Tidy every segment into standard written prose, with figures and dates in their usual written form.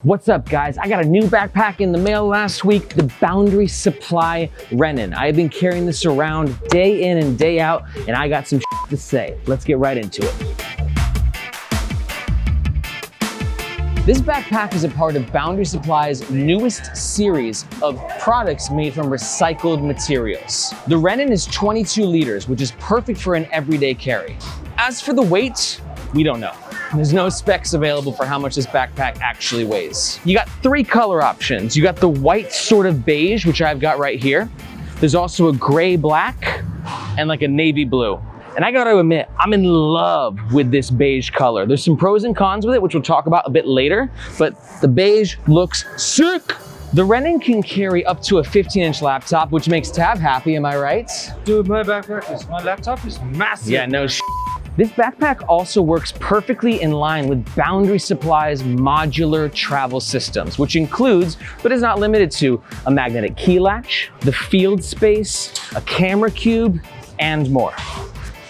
What's up, guys? I got a new backpack in the mail last week, the Boundary Supply Rennen. I've been carrying this around day in and day out, and I got some shit to say. Let's get right into it. This backpack is a part of Boundary Supply's newest series of products made from recycled materials. The Rennen is 22 liters, which is perfect for an everyday carry. As for the weight, we don't know. There's no specs available for how much this backpack actually weighs. You got three color options. You got the white sort of beige, which I've got right here. There's also a gray black and like a navy blue. And I gotta admit, I'm in love with this beige color. There's some pros and cons with it, which we'll talk about a bit later, but the beige looks sick. The Rennen can carry up to a 15-inch laptop, which makes Tab happy, am I right? Dude, my laptop is massive. Yeah, no sh**. This backpack also works perfectly in line with Boundary Supply's modular travel systems, which includes, but is not limited to, a magnetic key latch, the field space, a camera cube, and more.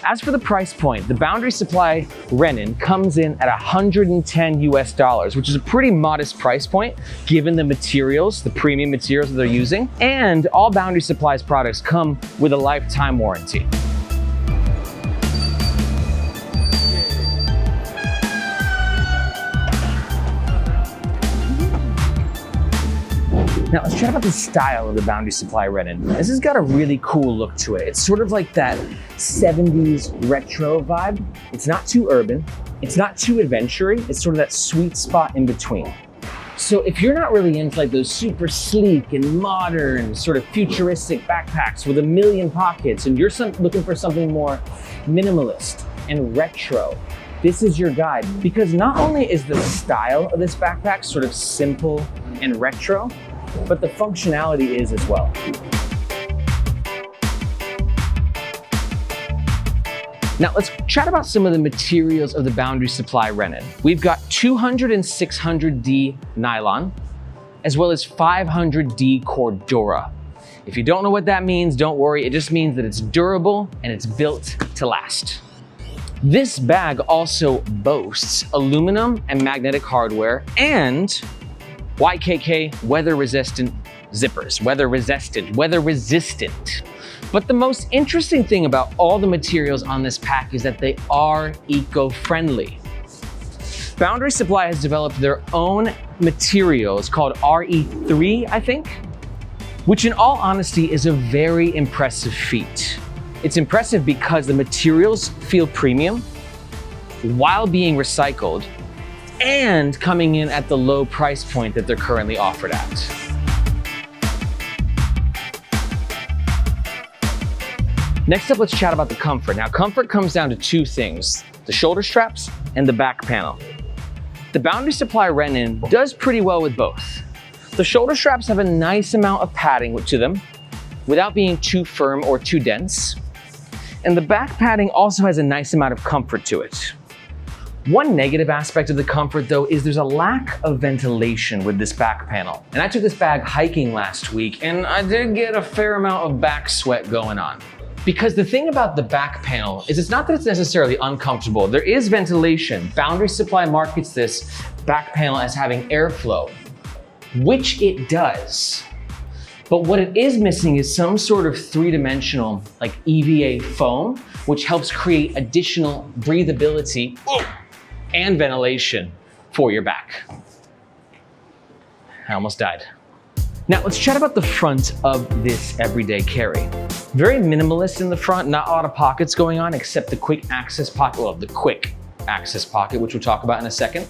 As for the price point, the Boundary Supply Rennen comes in at $110 US, which is a pretty modest price point given the materials, the premium materials that they're using, and all Boundary Supply's products come with a lifetime warranty. Now let's chat about the style of the Boundary Supply Rennen. This has got a really cool look to it. It's sort of like that 70s retro vibe. It's not too urban, it's not too adventure-y, it's sort of that sweet spot in between. So if you're not really into like those super sleek and modern, sort of futuristic backpacks with a million pockets, and you're looking for something more minimalist and retro, this is your guide. Because not only is the style of this backpack sort of simple and retro, but the functionality is as well. Now let's chat about some of the materials of the Boundary Supply Rennen. We've got 200 and 600D nylon, as well as 500D Cordura. If you don't know what that means, don't worry. It just means that it's durable and it's built to last. This bag also boasts aluminum and magnetic hardware and YKK weather-resistant zippers. Weather-resistant. But the most interesting thing about all the materials on this pack is that they are eco-friendly. Boundary Supply has developed their own materials called RE3, I think, which in all honesty is a very impressive feat. It's impressive because the materials feel premium while being recycled and coming in at the low price point that they're currently offered at. Next up, let's chat about the comfort. Now, comfort comes down to two things, the shoulder straps and the back panel. The Boundary Supply Rennen does pretty well with both. The shoulder straps have a nice amount of padding to them without being too firm or too dense. And the back padding also has a nice amount of comfort to it. One negative aspect of the comfort though is there's a lack of ventilation with this back panel. And I took this bag hiking last week and I did get a fair amount of back sweat going on. Because the thing about the back panel is it's not that it's necessarily uncomfortable. There is ventilation. Boundary Supply markets this back panel as having airflow, which it does. But what it is missing is some sort of three-dimensional like EVA foam, which helps create additional breathability and ventilation for your back. I almost died. Now let's chat about the front of this everyday carry. Very minimalist in the front, not a lot of pockets going on except the quick access pocket, well, the quick access pocket, which we'll talk about in a second.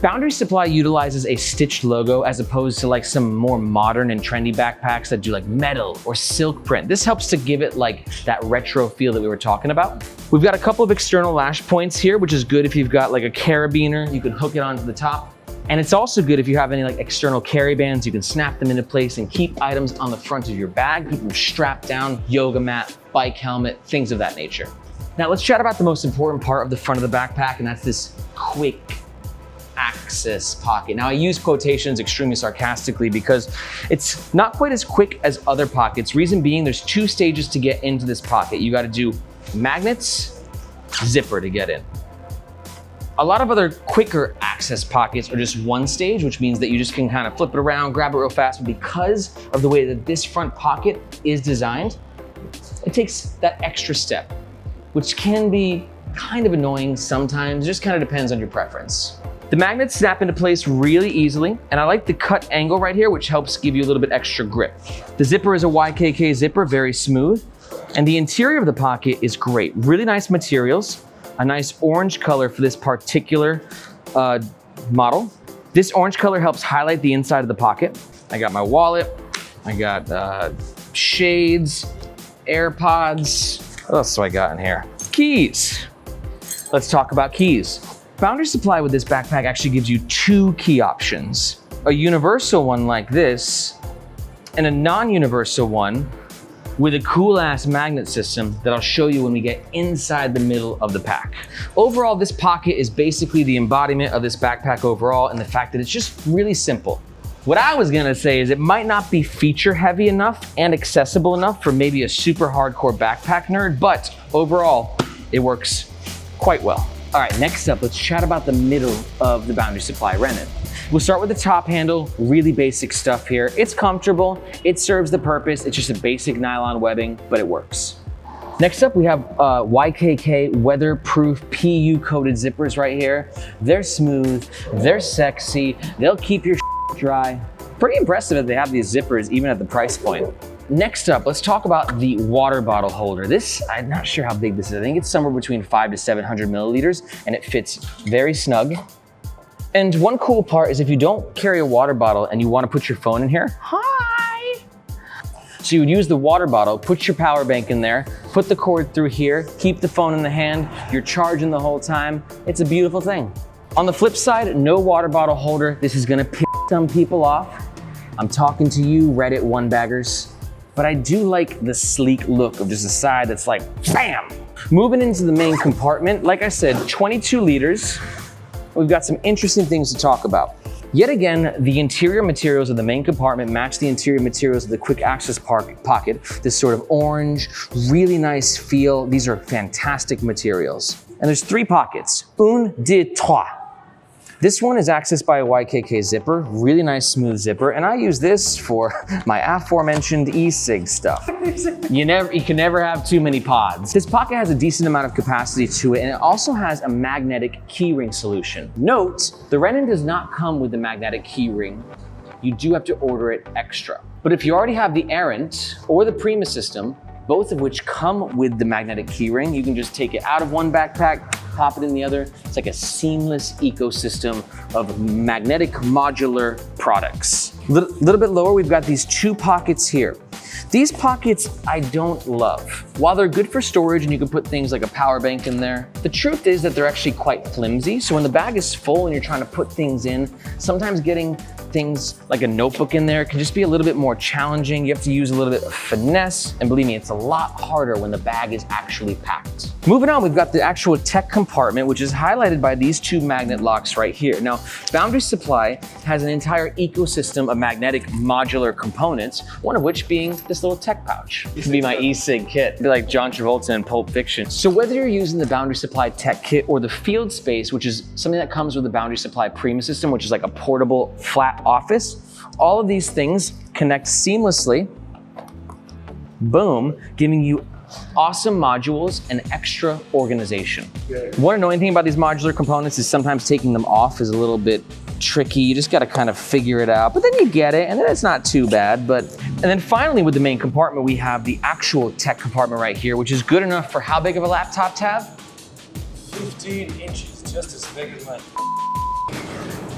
Boundary Supply utilizes a stitched logo as opposed to like some more modern and trendy backpacks that do like metal or silk print. This helps to give it like that retro feel that we were talking about. We've got a couple of external lash points here, which is good if you've got like a carabiner, you can hook it onto the top. And it's also good if you have any like external carry bands, you can snap them into place and keep items on the front of your bag, keep them strapped down, yoga mat, bike helmet, things of that nature. Now let's chat about the most important part of the front of the backpack, and that's this quick access pocket. Now I use quotations extremely sarcastically because it's not quite as quick as other pockets. Reason being, there's two stages to get into this pocket. You got to do magnets, zipper to get in. A lot of other quicker access pockets are just one stage, which means that you just can kind of flip it around, grab it real fast. But because of the way that this front pocket is designed, it takes that extra step, which can be kind of annoying sometimes. It just kind of depends on your preference. The magnets snap into place really easily, and I like the cut angle right here, which helps give you a little bit extra grip. The zipper is a YKK zipper, very smooth, and the interior of the pocket is great. Really nice materials, a nice orange color for this particular model. This orange color helps highlight the inside of the pocket. I got my wallet, I got shades, AirPods. What else do I got in here? Keys. Let's talk about keys. Boundary Supply with this backpack actually gives you two key options. A universal one like this, and a non-universal one with a cool ass magnet system that I'll show you when we get inside the middle of the pack. Overall, this pocket is basically the embodiment of this backpack overall, and the fact that it's just really simple. What I was gonna say is it might not be feature heavy enough and accessible enough for maybe a super hardcore backpack nerd, but overall, it works quite well. All right, next up, let's chat about the middle of the Boundary Supply Rennen. We'll start with the top handle, really basic stuff here. It's comfortable, it serves the purpose, it's just a basic nylon webbing, but it works. Next up, we have YKK weatherproof PU coated zippers right here. They're smooth, they're sexy, they'll keep your dry. Pretty impressive that they have these zippers even at the price point. Next up, let's talk about the water bottle holder. This, I'm not sure how big this is. I think it's somewhere between 500 to 700 milliliters, and it fits very snug. And one cool part is if you don't carry a water bottle and you want to put your phone in here, hi! So you would use the water bottle, put your power bank in there, put the cord through here, keep the phone in the hand, you're charging the whole time. It's a beautiful thing. On the flip side, no water bottle holder. This is gonna piss some people off. I'm talking to you, Reddit one baggers. But I do like the sleek look of just a side that's like, bam! Moving into the main compartment, like I said, 22 liters. We've got some interesting things to talk about. Yet again, the interior materials of the main compartment match the interior materials of the quick access pocket. This sort of orange, really nice feel. These are fantastic materials. And there's three pockets, un, deux, trois. This one is accessed by a YKK zipper, really nice smooth zipper, and I use this for my aforementioned e-cig stuff. You can never have too many pods. This pocket has a decent amount of capacity to it, and it also has a magnetic keyring solution. Note, the Rennen does not come with the magnetic keyring. You do have to order it extra. But if you already have the Errant or the Prima system, both of which come with the magnetic keyring, you can just take it out of one backpack, pop it in the other. It's like a seamless ecosystem of magnetic modular products. Little bit lower, we've got these two pockets here. These pockets I don't love. While they're good for storage and you can put things like a power bank in there, the truth is that they're actually quite flimsy. So when the bag is full and you're trying to put things in, sometimes getting things like a notebook in there can just be a little bit more challenging. You have to use a little bit of finesse, and believe me, it's a lot harder when the bag is actually packed. Moving on, we've got the actual tech compartment, which is highlighted by these two magnet locks right here. Now, Boundary Supply has an entire ecosystem of magnetic modular components, one of which being this little tech pouch. It can be my e-cig kit. It'd be like John Travolta in Pulp Fiction. So whether you're using the Boundary Supply tech kit or the Field Space, which is something that comes with the Boundary Supply Prima system, which is like a portable flat office, all of these things connect seamlessly, boom, giving you awesome modules and extra organization. One annoying thing about these modular components is sometimes taking them off is a little bit tricky. You just gotta kind of figure it out, but then you get it, and then it's not too bad. And then finally with the main compartment, we have the actual tech compartment right here, which is good enough for how big of a laptop tab? 15 inches, just as big as my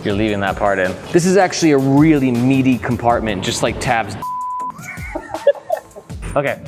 You're leaving that part in. This is actually a really meaty compartment, just like Tab's. Okay.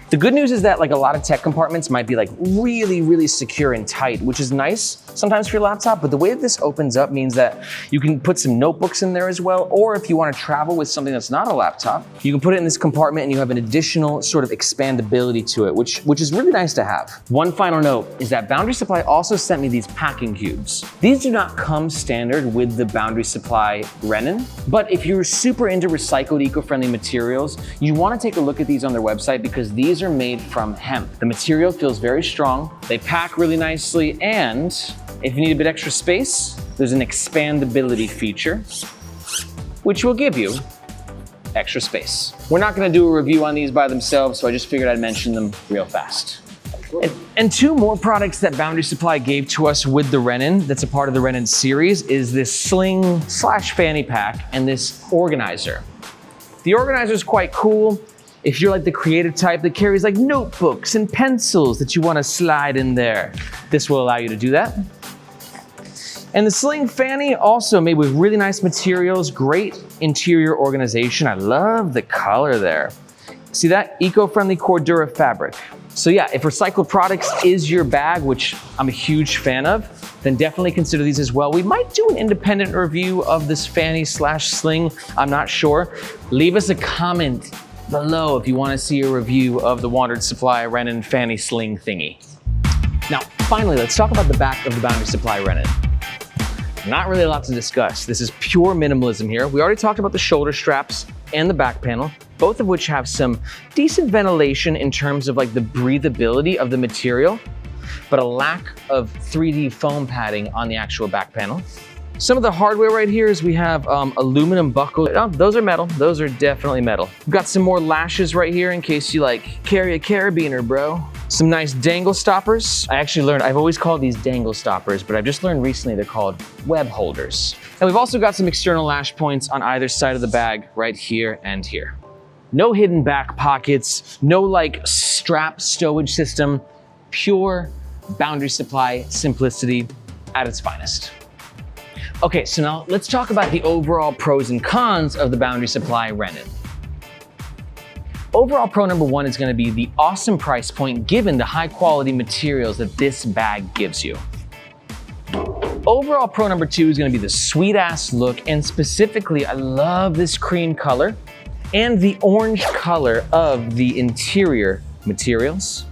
The good news is that like a lot of tech compartments might be like really, really secure and tight, which is nice sometimes for your laptop, but the way that this opens up means that you can put some notebooks in there as well, or if you want to travel with something that's not a laptop, you can put it in this compartment and you have an additional sort of expandability to it, which is really nice to have. One final note is that Boundary Supply also sent me these packing cubes. These do not come standard with the Boundary Supply Rennen, but if you're super into recycled eco-friendly materials, you want to take a look at these on their website because these these are made from hemp. The material feels very strong, they pack really nicely, and if you need a bit extra space, there's an expandability feature, which will give you extra space. We're not gonna do a review on these by themselves, so I just figured I'd mention them real fast. And two more products that Boundary Supply gave to us with the Rennen, that's a part of the Rennen series, is this sling/fanny pack and this organizer. The organizer is quite cool. If you're like the creative type that carries like notebooks and pencils that you want to slide in there, this will allow you to do that. And the sling fanny, also made with really nice materials, great interior organization. I love the color there. See that? Eco-friendly Cordura fabric. So yeah, if recycled products is your bag, which I'm a huge fan of, then definitely consider these as well. We might do an independent review of this fanny/sling, I'm not sure. Leave us a comment below if you want to see a review of the Boundary Supply Rennen fanny sling thingy. Now, finally, let's talk about the back of the Boundary Supply Rennen. Not really a lot to discuss. This is pure minimalism here. We already talked about the shoulder straps and the back panel, both of which have some decent ventilation in terms of like the breathability of the material, but a lack of 3D foam padding on the actual back panel. Some of the hardware right here is we have aluminum buckles. Oh, those are metal. Those are definitely metal. We've got some more lashes right here in case you like carry a carabiner, bro. Some nice dangle stoppers. I actually learned, I've always called these dangle stoppers, but I've just learned recently they're called web holders. And we've also got some external lash points on either side of the bag, right here and here. No hidden back pockets, no like strap stowage system, pure Boundary Supply simplicity at its finest. Okay, so now let's talk about the overall pros and cons of the Boundary Supply Rennen. Overall pro number one is gonna be the awesome price point given the high quality materials that this bag gives you. Overall pro number two is gonna be the sweet ass look, and specifically, I love this cream color and the orange color of the interior materials.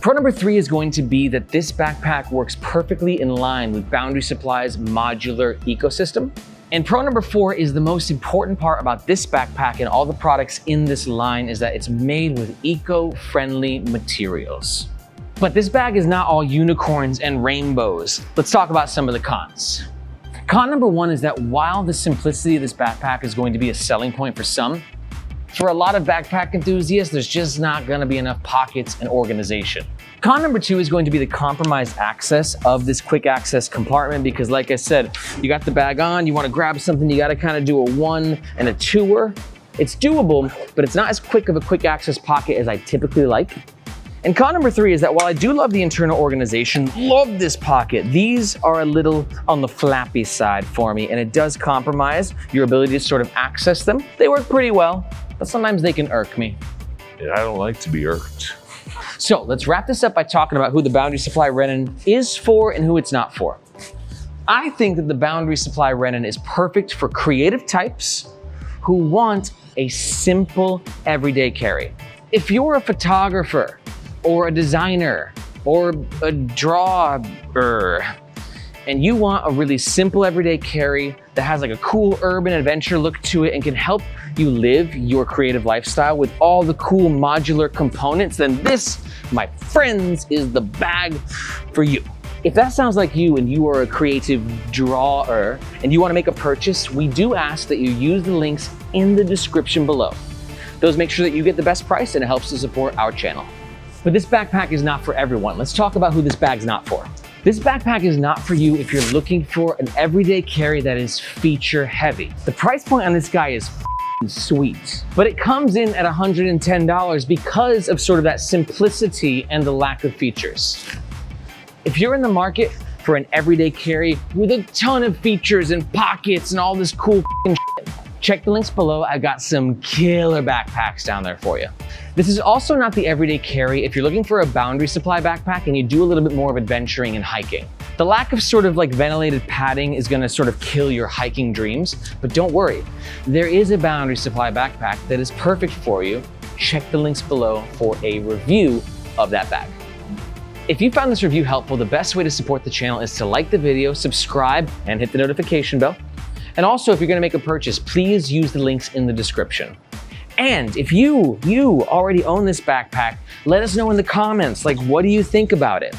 Pro number three is going to be that this backpack works perfectly in line with Boundary Supply's modular ecosystem. And pro number four is the most important part about this backpack and all the products in this line is that it's made with eco-friendly materials. But this bag is not all unicorns and rainbows. Let's talk about some of the cons. Con number one is that while the simplicity of this backpack is going to be a selling point for some, for a lot of backpack enthusiasts, there's just not gonna be enough pockets and organization. Con number two is going to be the compromised access of this quick access compartment because like I said, you got the bag on, you wanna grab something, you gotta kinda do a one and a twoer. It's doable, but it's not as quick of a quick access pocket as I typically like. And con number three is that while I do love the internal organization, love this pocket, these are a little on the flappy side for me, and it does compromise your ability to sort of access them. They work pretty well, but sometimes they can irk me. Yeah, I don't like to be irked. So let's wrap this up by talking about who the Boundary Supply Rennen is for and who it's not for. I think that the Boundary Supply Rennen is perfect for creative types who want a simple everyday carry. If you're a photographer or a designer or a drawer and you want a really simple everyday carry that has like a cool urban adventure look to it and can help you live your creative lifestyle with all the cool modular components, then this, my friends, is the bag for you. If that sounds like you and you are a creative drawer and you want to make a purchase, we do ask that you use the links in the description below. Those make sure that you get the best price and it helps to support our channel. But this backpack is not for everyone. Let's talk about who this bag's not for. This backpack is not for you if you're looking for an everyday carry that is feature heavy. The price point on this guy is sweet, but it comes in at $110 because of sort of that simplicity and the lack of features. If you're in the market for an everyday carry with a ton of features and pockets and all this cool shit, check the links below. I've got some killer backpacks down there for you. This is also not the everyday carry if you're looking for a Boundary Supply backpack and you do a little bit more of adventuring and hiking. The lack of sort of like ventilated padding is gonna sort of kill your hiking dreams, but don't worry. There is a Boundary Supply backpack that is perfect for you. Check the links below for a review of that bag. If you found this review helpful, the best way to support the channel is to like the video, subscribe, and hit the notification bell. And also, if you're gonna make a purchase, please use the links in the description. And if you already own this backpack, let us know in the comments, like, what do you think about it?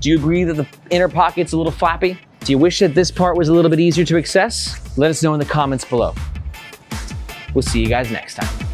Do you agree that the inner pocket's a little flappy? Do you wish that this part was a little bit easier to access? Let us know in the comments below. We'll see you guys next time.